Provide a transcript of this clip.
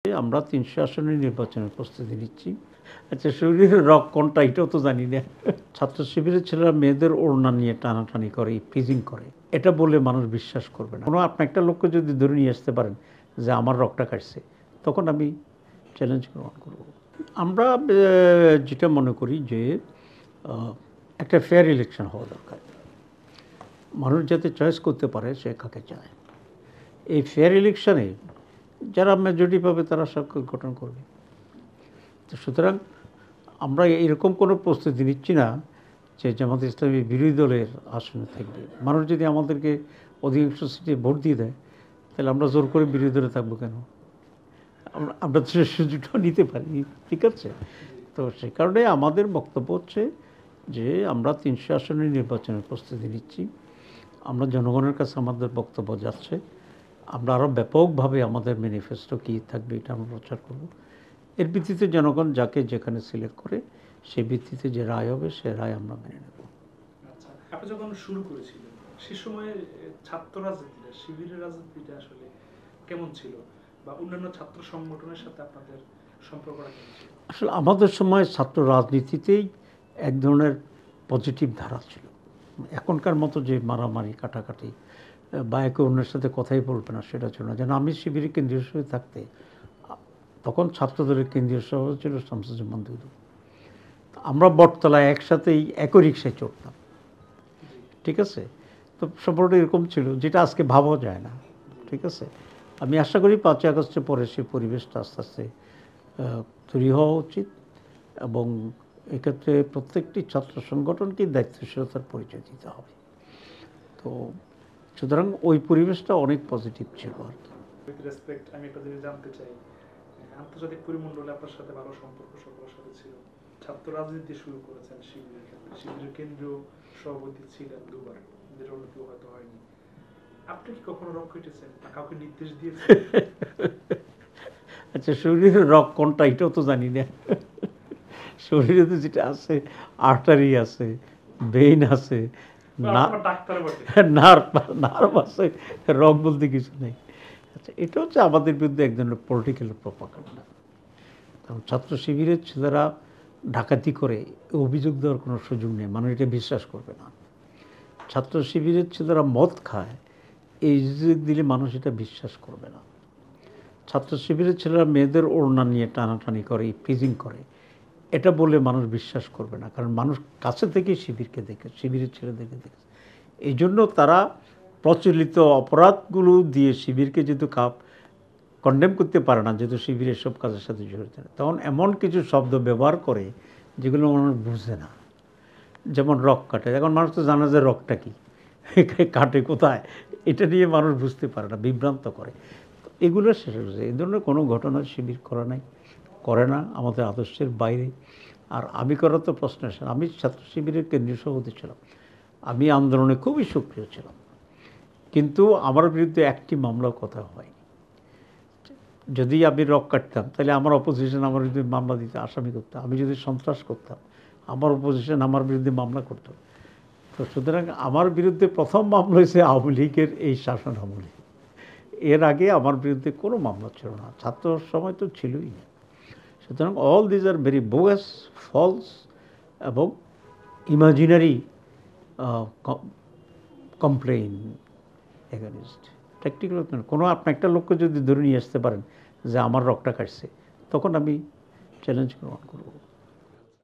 আমরা ৩০০ আসনের নির্বাচনের প্রস্তুতি নিচ্ছি। আচ্ছা, শরীরের রগ কোনটা এটাও তো জানি না। ছাত্র শিবিরের ছেলেরা মেয়েদের ওড়না নিয়ে টানাটানি করে, প্রিজিং করে। এটা বললে মানুষ বিশ্বাস করবে না। আপনি একটা লোককে যদি ধরে নিয়ে আসতে পারেন যে আমার রগটা কাটছে, তখন আমি চ্যালেঞ্জ গ্রহণ করব। আমরা যেটা মনে করি যে একটা ফেয়ার ইলেকশন হওয়া দরকার। মানুষ যাতে চয়েস করতে পারে সে কাকে চায়। এই ফেয়ার ইলেকশনে যারা মেজরিটি পাবে তারা সরকার গঠন করবে। তো সুতরাং আমরা এরকম কোনো প্রস্তুতি নিচ্ছি না যে জামাত ইসলামী বিরোধী দলের আসনে থাকবে। মানুষ যদি আমাদেরকে অধিকাংশ সিটে ভোট দিয়ে দেয়, তাহলে আমরা জোর করে বিরোধী দলে থাকবো কেন? আমরা তো সুযোগটাও নিতে পারি, ঠিক আছে? তো সে কারণে আমাদের বক্তব্য হচ্ছে যে আমরা ৩০০ আসনের নির্বাচনের প্রস্তুতি নিচ্ছি। আমরা জনগণের কাছে আমাদের বক্তব্য যাচ্ছে। আমরা আরও ব্যাপকভাবে আমাদের ম্যানিফেস্টো কী থাকবে এটা আমরা প্রচার করব। এর ভিত্তিতে জনগণ যাকে যেখানে সিলেক্ট করে সেই ভিত্তিতে যে রায় হবে সে রায় আমরা মেনে নেব। আচ্ছা, আপনি যখন শুরু করেছিলেন সে সময় ছাত্র রাজনীতিটা, শিবিরের রাজনীতিটা আসলে কেমন ছিল, বা অন্যান্য ছাত্র সংগঠনের সাথে আপনাদের সম্পর্কটা কেমন ছিল? আসলে আমাদের সময় ছাত্র রাজনীতিতেই এক ধরনের পজিটিভ ধারা ছিল। এখনকার মতো যে মারামারি কাটাকাটি বা একে অন্যের সাথে কথাই বলবে না সেটা ছিল না। যেন আমি শিবিরের কেন্দ্রীয় সভায় থাকতে তখন ছাত্রদলের কেন্দ্রীয় সভা ছিল শামসুজ্জামান দুদু। আমরা বটতলায় একসাথেই একই রিক্সায় চড়তাম, ঠিক আছে? তো সম্পর্কটা এরকম ছিল যেটা আজকে ভাবাও যায় না, ঠিক আছে? আমি আশা করি ৫ই আগস্টের পরে সেই পরিবেশটা আস্তে আস্তে তৈরি হওয়া উচিত এবং এক্ষেত্রে প্রত্যেকটি ছাত্র সংগঠনকে দায়িত্বশীলতার পরিচয় দিতে হবে। তো সুতরাং ওই পরিবেশটা অনেক পজিটিভ ছিল আর কি। উইথ রেসপেক্ট, আমি একটা জিনিস জানতে চাই, আন্তর্জাতিক পরিমণ্ডলে আপনার সাথে ভালো সম্পর্ক সকলের সাথে ছিল। ছাত্র রাজনীতি শুরু করেছেন শিবিরের ক্ষেত্রে, শিবিরের কেন্দ্রীয় সভাপতি ছিলেন দুবার, যেটা অন্য কেউ হয়তো হয়নি। আপনি কি কখনো রক কেটেছেন বা কাউকে নির্দেশ দিয়েছেন? আচ্ছা, শরীরের রগ কোনটা এটাও তো জানি না। শরীরে তো যেটা আছে আর্টারি আছে, ভেইন আছে, নার্ভ আছে, রগ বলতে কিছু নেই। আচ্ছা, এটা হচ্ছে আমাদের বিরুদ্ধে এক ধরনের পলিটিক্যাল প্রপাগান্ডা। কারণ ছাত্র শিবিরের ছেলেরা ডাকাতি করে অভিযোগ দেওয়ার কোনো সুযোগ নেই, মানুষ এটা বিশ্বাস করবে না। ছাত্র শিবিরের ছেলেরা মদ খায়, এই অভিযোগ দিলে মানুষ এটা বিশ্বাস করবে না। ছাত্র শিবিরের ছেলেরা মেয়েদের ওড়না নিয়ে টানাটানি করে, প্রিজিং করে, এটা বলে মানুষ বিশ্বাস করবে না। কারণ মানুষ কাছে থেকে শিবিরকে দেখে, শিবিরের ছেলেদেরকে দেখে। এই জন্য তারা প্রচলিত অপরাধগুলো দিয়ে শিবিরকে যেহেতু কন্ডেম করতে পারে না, যেহেতু শিবিরের সব কাজের সাথে জড়িত, তখন এমন কিছু শব্দ ব্যবহার করে যেগুলো মানুষ বুঝে না। যেমন রক কাটে, এখন মানুষ তো জানে যে রকটা কি, কাটে কোথায়, এটা নিয়ে মানুষ বুঝতে পারে না, বিভ্রান্ত করে। এগুলো শেষ হয়েছে। এই ধরনের কোনো ঘটনা শিবির করা নাই, করে না, আমাদের আদর্শের বাইরে। আর আমি করার তো প্রশ্ন আসে না। আমি ছাত্র শিবিরের কেন্দ্রীয় সভাপতি ছিলাম, আমি আন্দোলনে খুবই সক্রিয় ছিলাম, কিন্তু আমার বিরুদ্ধে একটি মামলার কথা হয়নি। যদি আমি রক কাটতাম তাহলে আমার অপোজিশন আমার বিরুদ্ধে মামলা দিতে, আসামি করতো। আমি যদি সন্ত্রাস করতাম আমার অপোজিশন আমার বিরুদ্ধে মামলা করতো। তো সুতরাং আমার বিরুদ্ধে প্রথম মামলা হয়েছে আওয়ামী লীগের এই শাসন আমলে। এর আগে আমার বিরুদ্ধে কোনো মামলা ছিল না, ছাত্র সময় তো ছিলই না। সুতরাং all these are very bogus, false এবং ইমাজিনারি কমপ্লেইন এগেনস্ট প্র্যাকটিক্যাল। কোনো আপনি একটা লোককে যদি ধরে নিয়ে আসতে পারেন যে আমার রগটা কাটছে, তখন আমি চ্যালেঞ্জ গ্রহণ করব।